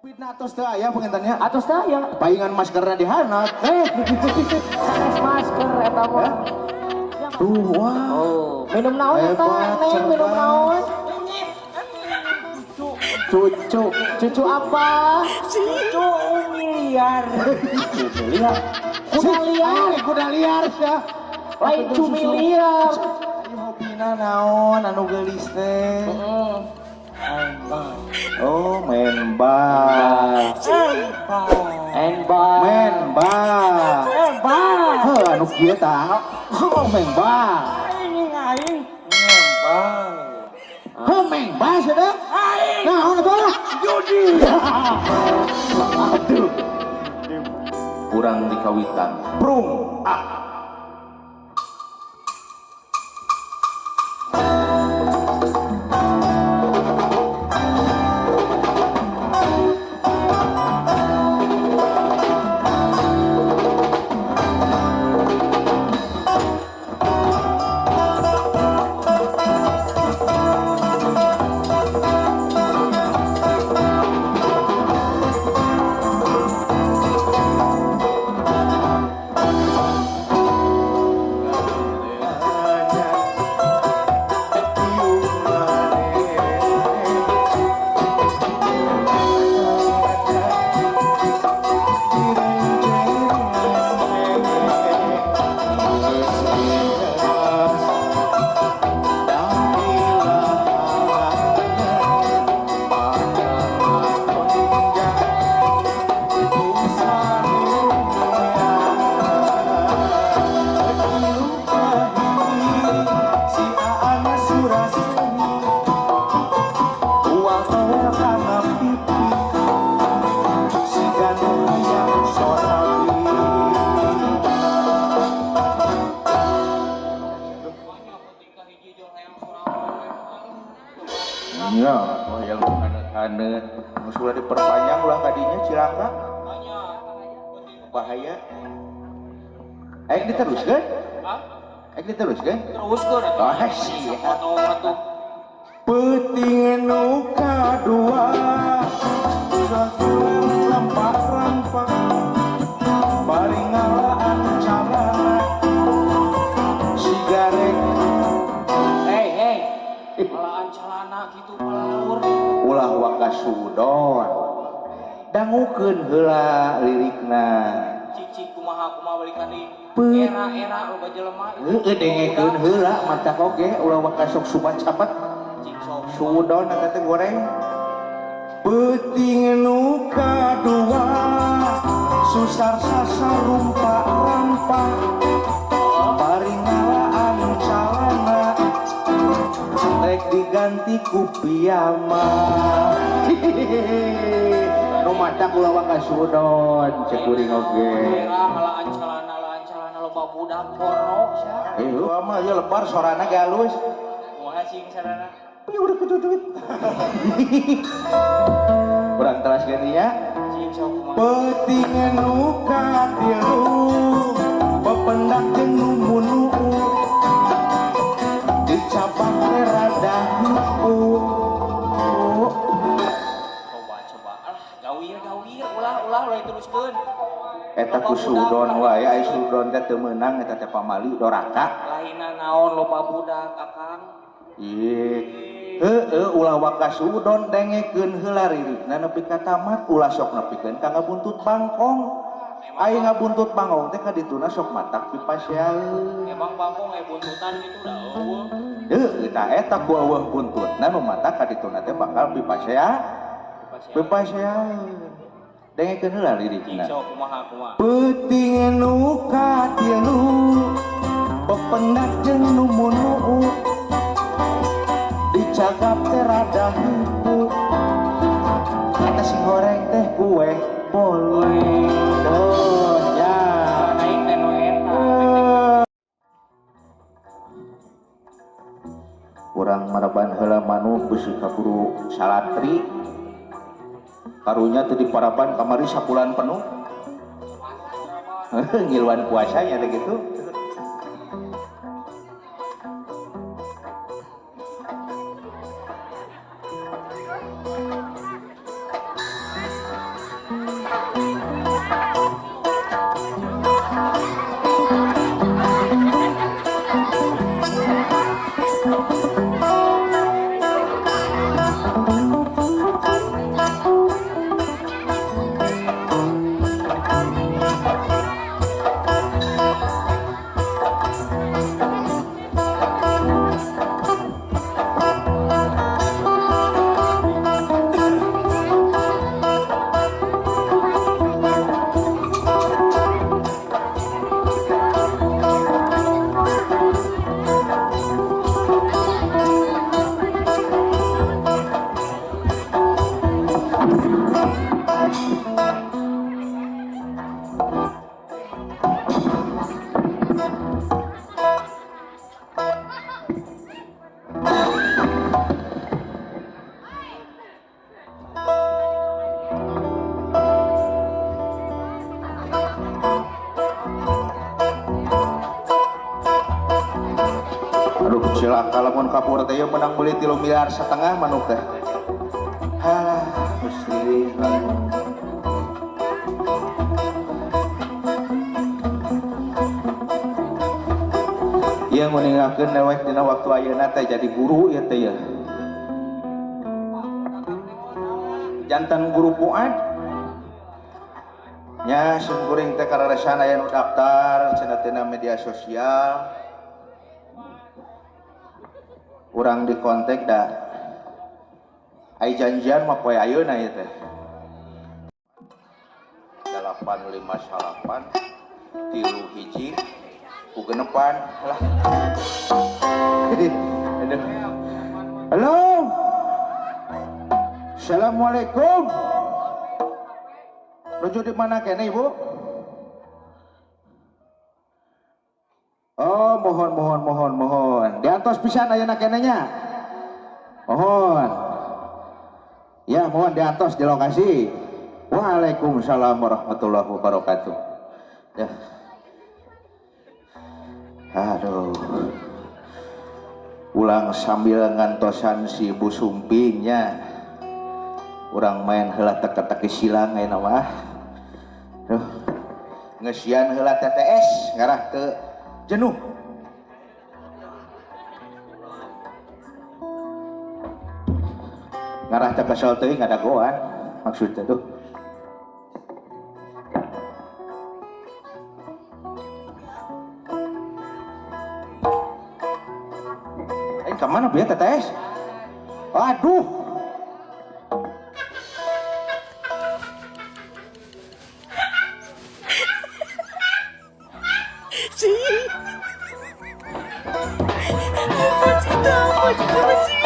Fitnah atos teh aya pengentannya. Atos teh aya. Paingan maskerna dihanap. Sanes masker eta mah. Tuh, wah. Oh, minum naon eta? Hebat, Neng minum cerdas. naon? Cucu apa? Cucu miliar. Cucu liar. Kuda liar. Kuda liar ya. Lain cumi liar. Hobina naon anu geulis teh? Oh, main bal. Main bal. Heuh, anu kieu tah. Oh, main bal. Heuh, main bal cenah. Naon eta? Judi. Aduh. Kurang dikawitan. Prung. Ya, oh yang kanet-kanet sudah diperpanjang ulah kadinya cilaka bahaya. Aik diteruskan? Aik diteruskan? Teruskeun Ah sih. atuh. Peuting nu kadua sakuleum lampak-lampak bari ngalaan calana sigaret. Hei. Malaan calana gitu palaur. Ulah wakasudon dangukeun heula lirikna. Cicik kumaha balikan di Pe- era loba jelema. Heueuh dengekeun heula mata oge ulah wakasok subat-sabat Cik sok. sudon eta teh goreng. Peuting nu kadua susar sasarumpa rampa bari ngalaan calana rek diganti ku piyama. Nu matak ulah wakasudon cek kuring oge. Era malaan calana loba budak porno sia. Ieu mah ieu lebar sorana ge halus. Kumaha cing sarana? Ieu udah ketutut. Kurang teras geunya. Cing sok kumaha? Peuting nu katilu bependak jeung nu munu dicabak teh rada hiu. Coba. Gawir ulah teruskeun. Eta ku sudon wae aya sudon teh teu meunang eta teh pamali doraka. Lainna naon loba budak akang. Heueuh ulah wakasudon dengekeun heula ririkna nepi ka tamat ulah sok nepikeun ka ngabuntut bangkong. Ai ngabuntut bangkong teh kadituna sok matak pipasyaeun. Emang bangkong buntutan gitu dah eueuh. Heueuh eta ku eueuh buntutna nu matak kadituna teh bakal pipasyaeun. Dengekeun heula lirikna. Sok kumaha. Peuting nu katilu bependak jeung nu munu dicagap teh rada hiu. Eta si goreng teh kue bolu. Tuh ya. Naik teh nu eta. Kurang maraban heula manuh beusi ka guru salatri. Karunya teu diparaban kamari sakulan penuh. Ngiluan puasanya teh gitu. Aduh cilaka lamun kapur teh menang beli 3,5 miliar manuk teh. Halah, Gusti lamun. Ieu nguningakeun dewek dina waktu ayeuna teh jadi guru ieu teh ya. Jantan guru Fuad. Nya sun kuring teh kararesan aya nu daftar cenah tina media sosial. Urang di kontak dah ai janjian mah poe ayeuna ieu teh 8598 31 ku genepan lah. Jadi aduh. Halo. Assalamualaikum. Rujuk di mana kene Ibu? Oh, mohon. Diantos pisan ayeuna kenenya. Mohon. Ya, mohon diantos di lokasi. Waalaikumsalam warahmatullahi wabarakatuh. Ya. Aduh. Ulang sambil ngantosan si Ibu Sumpingnya. Urang main heula teka-teki silang ayeuna mah. Duh. Ngesian heula TTS ngarah ke jenuh. Ngarah teh kesel teuing ngadagoan maksudnya tuh. Kemana biar TTS? Aduh.我知道，我知道。